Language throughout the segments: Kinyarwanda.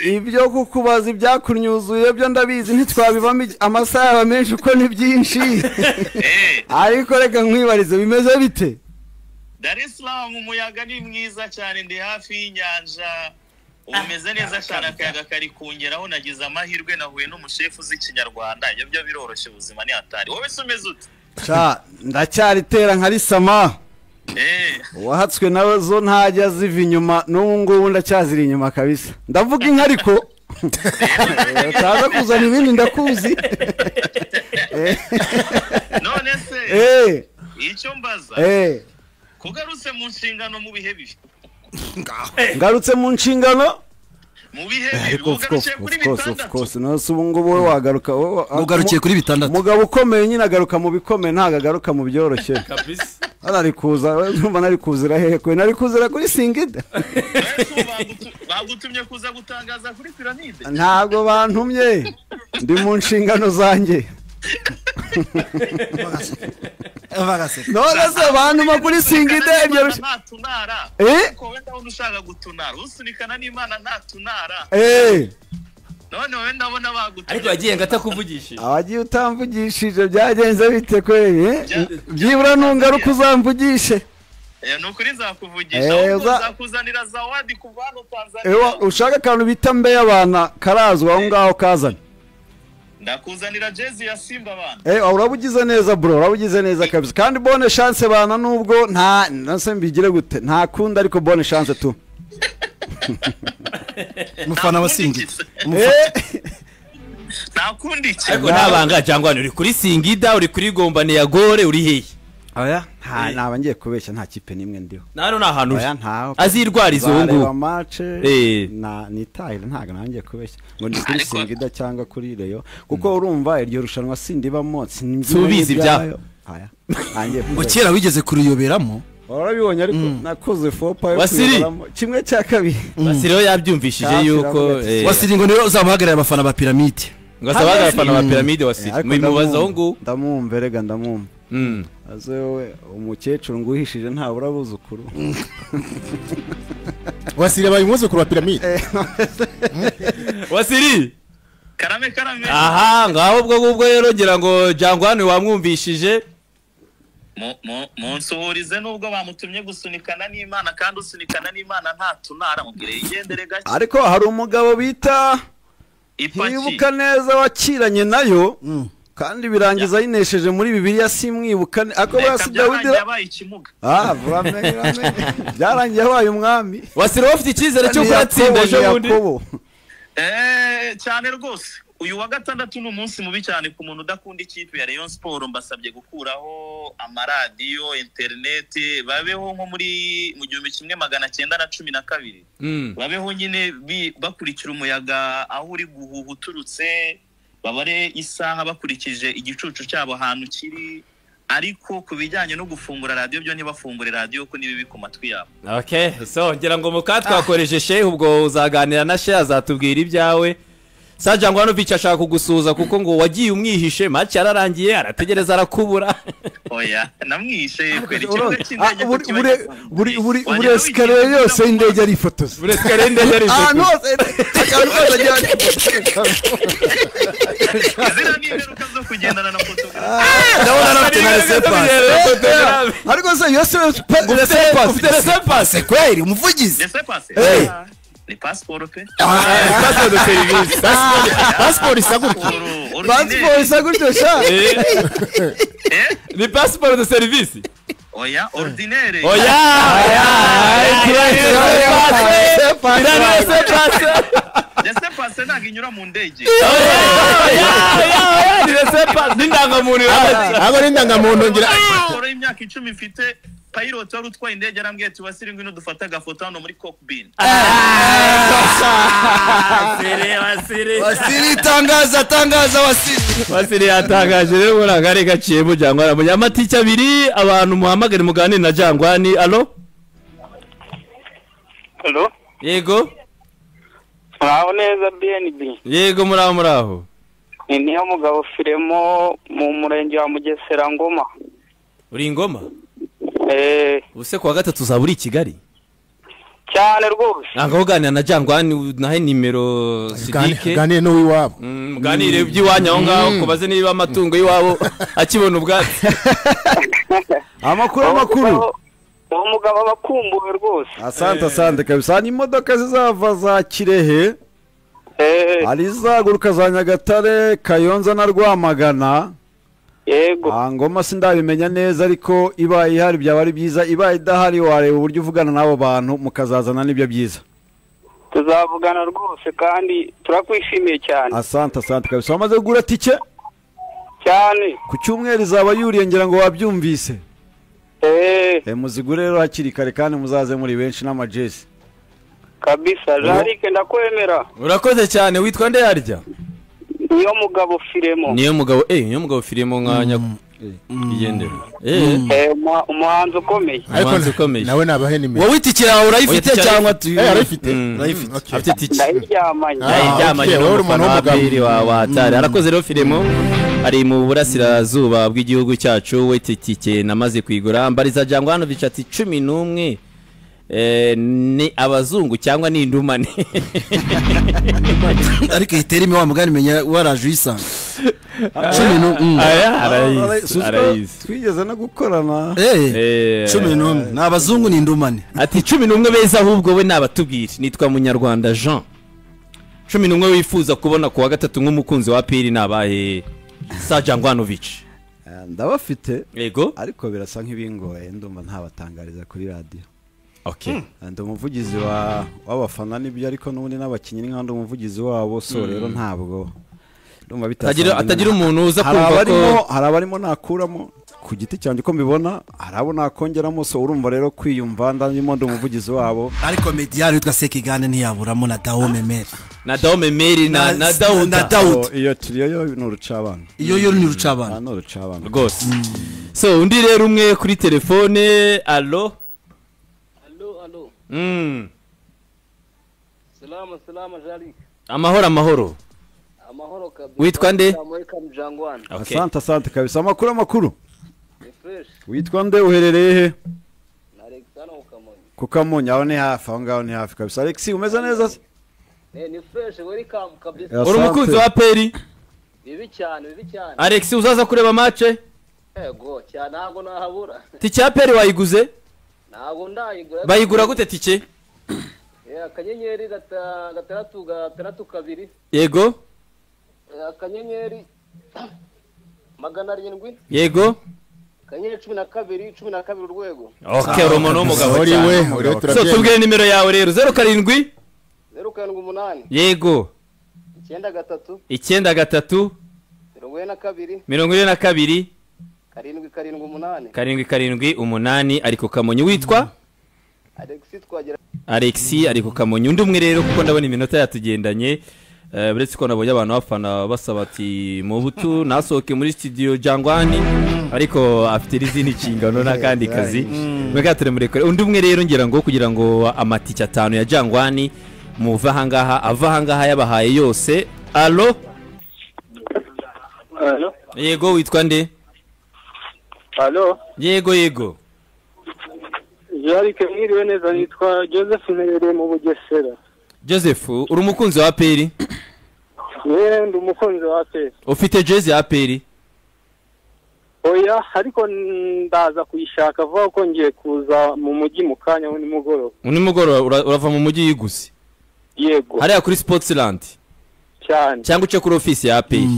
ibyo kukubaza ibyakunyuzuye byo ndabizi ntitwabibamo amasaha yaba menshi uko ni byinshi ariko reka nkwibarize bimeze bite? Dar es Salaam umuyaga ni mwiza cyane, ndi hafi y'inyanja, umeze neza cyane, akayaga kari kungeraho, nagize amahirwe nahuye n'umushefu uzi Kinyarwanda, ibyo byo biroroshye, ubuzima ni hatari. Wowe se umeze ute? Ndacyaritera nka risama. Wahatswe nawe zo ntajya ziva inyuma, n'ubu ngubu ndacyaziri inyuma kabisa. Ndavuga inka ariko utaza kuzana ibindi ndakuzi. None se icyo mbaza kugarutse mu nshingano mu bihe bibi. Ngarutse mu nshingano mu bihe bibi, ugarukiye kuri bitandatu. Of course, no subungu wowe wagaruka, ugarukiye kuri bitandatu. Mugabo ukomeye nyine agaruka mu bikomeye, ntago agaruka mu byoroshye kabisa. Arari kuza, urumva nari kuzira hehe kwe, nari kuzira kuri Singida. Bagutumye kuza gutangaza kuri Piramide? Ntago bantumye, ndi mu nshingano zanjye. None se bantuma kuri Singida ibyo ntatunara. Ko wenda unushaka gutunara, usunikana n'Imana ntatunara. None wowe ndabona bagutumye. Ariko yagiye ngatakuvugishije. Abagiye utamvugishije byagenze bite kweli? Byibura nungaruka uzamvugishe. Nukuri nzakuvugisha, uzakuzanira zawadi kuva hano Tanzania. Ushaka kantu bita mbe y'abana karazwa aho ngaho kazana. Ndakuzanira jezi ya Simba bana. Urabugize neza bro, urabugize neza kabisa. Kandi bonne chance bana, nubwo nase mbigire gute, nta kunda ariko bonne chance tu. Mufana wa Singida. Nakundi cyo. Ariko nabanga cyangwa uri kuri Singida, uri kuri Gombane ya Gore, uri hehe? Oya, naba ngiye kubeshya, nta kipe nimwe ndiho. Naro nahantu. Oya ntaho. Azirwariza ubu ngubu. Match nitahira ntago nangiye kubeshya. Ngo ndi kuri Singida cyangwa kuri Reyo, kuko urumva iryo rushanwa sindibamo, subizi byayo. Aya. Nangiye. Ngo kera wigeze kuriyoberamo? Warabibonye ariko nakoze fopa yo kwibaramo kimwe cya kabiri. Wasiri yo yabyumvishije yuko Wasiri ngo niwe uzamuhagarara abafana ba Piramide. Ngo azabahagarara abafana ba Piramide Wasiri. Mubimubaza aho ngo ndamwumva rega ndamwumva. Azewe umukecuru nguhishije nta burabuzukuru. Wasiri abaye umuzukuru wa Piramide. Wasiri karame. Aha ngaho ubwo rero ngira ngo Jangwani wamwumvishije. Munsuhurize nubwo bamutumye gusunikana n'Imana, kandi usunikana n'Imana ntatunara, mugire igendere gake. Ariko hari umugabo bita Ibuka neza wakiranye nayo, kandi birangiza yinesheje muri Bibiliya simwibuka ako basi Dawidi yabaye ikimuga. Byarangiye abaye umwami. Wasiri ufite icyizere cyo kuratsinda ejo bundi. Cyane rwose. Uyu wa gatandatu n'umunsi mubi cyane ku muntu udakunda ikipe ya Rayon Sport. Mbasabye gukuraho amaradiyo, internet, babeho nko muri mu 1912. Babeho nyine bakurikira umuyaga aho uri guhuha uturutse, babare isaha bakurikije igicucu cyabo ahantu kiri, ariko kubijyanye no gufungura radio byo ntibafungure radio ko nibibi ku matwi yabo. Okay, so ngira ngo mukatwakoreje Sheikh, ubwo uzaganira na Sheikh azatubwira ibyawe. Sajangwanovic ashaka kugusuza kuko ngo wagiye umwihishe, match yararangiye, arategereza arakubura. Oya, namwihishe kweri buri escalier yose indege ari fotos. Buri escalier indege ari fotos. No, akantu kajya. Zira niberuka zo kugendana na photography. Ndabona nafite na resepasse. Ariko se yose resepasse kweri umuvugizi. Resepasse. Ni passport pe. Passport de service. Passport isaguryo. Passport isaguryo sha. Ni passport de service. Oya, ordinaire. Oya. Resepasse naginyura mu ndege. Oya, ni resepasse n'indangamuntu. Abo n'indangamuntu ngira. Passport y'imyaka 10 mfite. Pilot wari utwaye indege arambwiye ati Wasiri ngwino dufata agafoto hano muri cockpit. Wasiri tangaza Wasiri yatangaje rero burangare gaciye mu Jangwani mu yamatike abiri, abantu muhamagare muganire na Jangwani. Allo? Allo? Yego. Muraho neza BNB. Yego muraho. Niyo mugabo Firemo mu murenge wa Mugesera Ngoma. Uri Ngoma? Use kwa gatatu uzaba uri i Kigali? cyane rwose ntabwo uganira na Jangwani nahe nimero Sidike ganire n'uw'iwabo muganire by'iwanyu aho ngaho kubaze niba amatungo y'iwabo akibona ubwatsi amakuru uwo mugabo abakumbuwe rwose asante kabisa n'imodoka zizava za Kirehe hari izaguruka za Nyagatare Kayonza na Rwamagana yego Ngoma sindabimenya neza ariko ibaye ihari byaba ari byiza ibaye idahari wareba uburyo uvugana n'abo bantu mukazazana n'ibyo byiza tuzavugana rwose kandi turakwishimiye cyane asante kabisa wamaze kugura tike cyane ku cyumweru izaba yuriye ngira ngo wabyumvise muzigure rero hakiri kare kandi muzaze muri benshi n'amajezi kabisa Jarike ndakwemera urakoze cyane witwa nde yarya niyo mugabo Firemo nkanya igendera umuhanzi ukomeye nawe nabahe nimero wowe itikira urayifite cyangwa arayifite afite tiki ndayiryamanye wowe umuntu w'umugabo wa atari arakoze rero Firemo ari mu burasirazuba bw'igihugu cyacu we tike namaze kwigura mbariza Jangwanovic ati 11 ni abazungu cyangwa ni indumane ariko iterime wa mugani menya waraje uyisanga 11 twigeze no gukorana 11 ni abazungu ni indumane ati 11 beza ahubwo we nabatubwira nitwa Munyarwanda Jean 11 wifuza kubona kuwa gatatu nk'umukunzi wa PL nabahe Jangwanovic ndabafite yego ariko birasa nk'ibingoye ndumva ntabatangariza kuri radio okay ndo umuvugizi w'abafana nibyo ariko n'ubundi n'abakinnyi nk'andi umuvugizi wabo so rero ntabwo ndumva atagira umuntu uza kumva ko hari abarimo nakuramo ku giti cyanjye uko mbibona hari abo nakongeramo so urumva rero kwiyumva ndimo ndo umuvugizi wabo ariko medial witwa Sekigane ntiyaburamo na Dawome Meri na Daud iyo turiyo ni urucabana iyo ni urucabana rwose so undi rero umwe kuri telefone allo Salama Jarike. Amahoro kabisa. Witwa nde? Asante kabisa amakuru. Fresh. Witwa nde uherereye he? Alexander ku Kamonyi aho ni hafi aho ngaho ni hafi kabisa Alex umeze neza se? Ni fresh welcome kabisa. Uri umukunzi wa PL? Bibi cyane. Alex uzaza kureba match? Yego cyane ntago nahabura. Tike ya PL wayiguze? Ntago ndayigura. Bayigura gute tike? Akanyenyeri gatandatu kabiri. Yego. Akanyenyeri 700. Yego. Akanyenyeri 12 urwego. Okay umuntu w'umugabo uri so tubwire nimero yawe rero 07 078. Yego. 93 92 22 778 ariko Kamonyi witwa Alexi ariko Kamonyi undi umwe rero kuko ndabona iminota yatugendanye buretse ko nabonye abantu bafana basaba ati mu butu nasohoke muri studio Jangwani ariko afite izindi kingano n'akandi kazi mwegatire murekore undi umwe rero ngira ngo kugira ngo amatike 5 ya Jangwani muva hangaha yabahaye yose allo yego witwa nde Allo yego Jarike mwiriwe neza nitwa Joseph Nerere mu Bugesera Joseph uri umukunzi wa PL ndi umukunzi wa PL ufite jezi ya PL oya ariko ndaza kuyishaka vuba ko ngiye kuza mu mujyi mu kanya nimugoroba urava mu mujyi yiguze yego hariya kuri Sportsland cyane cyangwa uce kuri office ya PL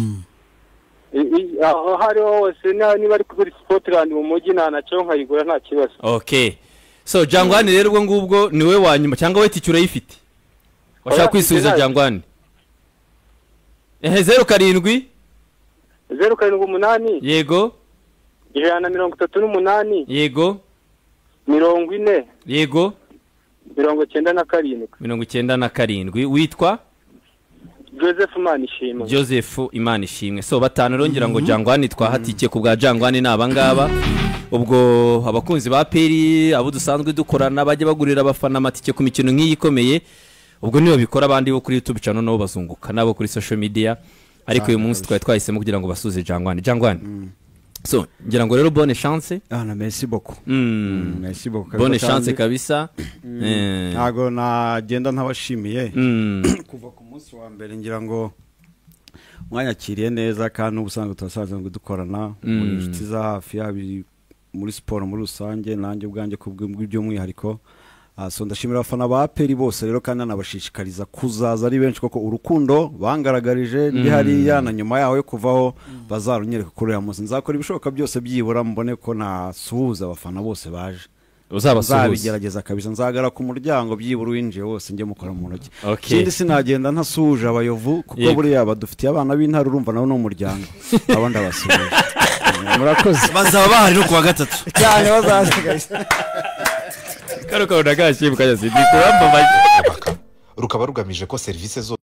aho hari hose niba ari kuri Sportland mu mujyi nacyo nkayigura nta kibazo okay so Jangwani rero ubwo ngubwo niwe wanyuma cyangwa we tike urayifite washaka kwisubiza Jangwani 07 078 yego 138 yego 40 yego 97 witwa Joseph Imanishimwe so batanu rongera ngo Jangwani twahatike ku bwa Jangwani nabangaba ubwo abakunzi ba PL abo dusanzwe dukorana bajye bagurira abafana amatike ku mikino nk'iyi ikomeye ubwo niyo bikora abandi bo kuri YouTube channel nabo bazunguka nabo kuri social media ariko uyu munsi twahisemo kugira ngo basuze Jangwani so ngira ngo rero bonne chance na merci beaucoup merci beaucoup bonne chance kabisa ntago nagenda ntabashimiye kuva ku munsi wa mbere ngira ngo mwanyakiriye neza kandi ubusanzwe turasanzwe ngo dukorana muri inshuti za hafi yabi muri siporo muri rusange nanjye ubwanjye kubw'umwihariko so ndashimira abafana ba APR bose rero kandi nabashishikariza kuzaza ari benshi koko urukundo bangaragarije ndi hariya na nyuma yaho yo kuvaho bazarunyereka kuri ya munsi nzakora ibishoboka byose byibura mbone ko nasuhuza abafana bose baje uzabigerageza kabisa nzagara ku muryango byibura winjiye wose njye mukora mu ntoki ikindi sinagenda ntasuhuje abayovu kuko buriya badufitiye abana b'intara urumva nabo n'umuryango abo ndabasuhuje murakoze bazaba bahari no kuwa gatatu cyane bazasigaye karo kabona gashibuka yasi ndikuramba rukaba rugamije ko serivisi zo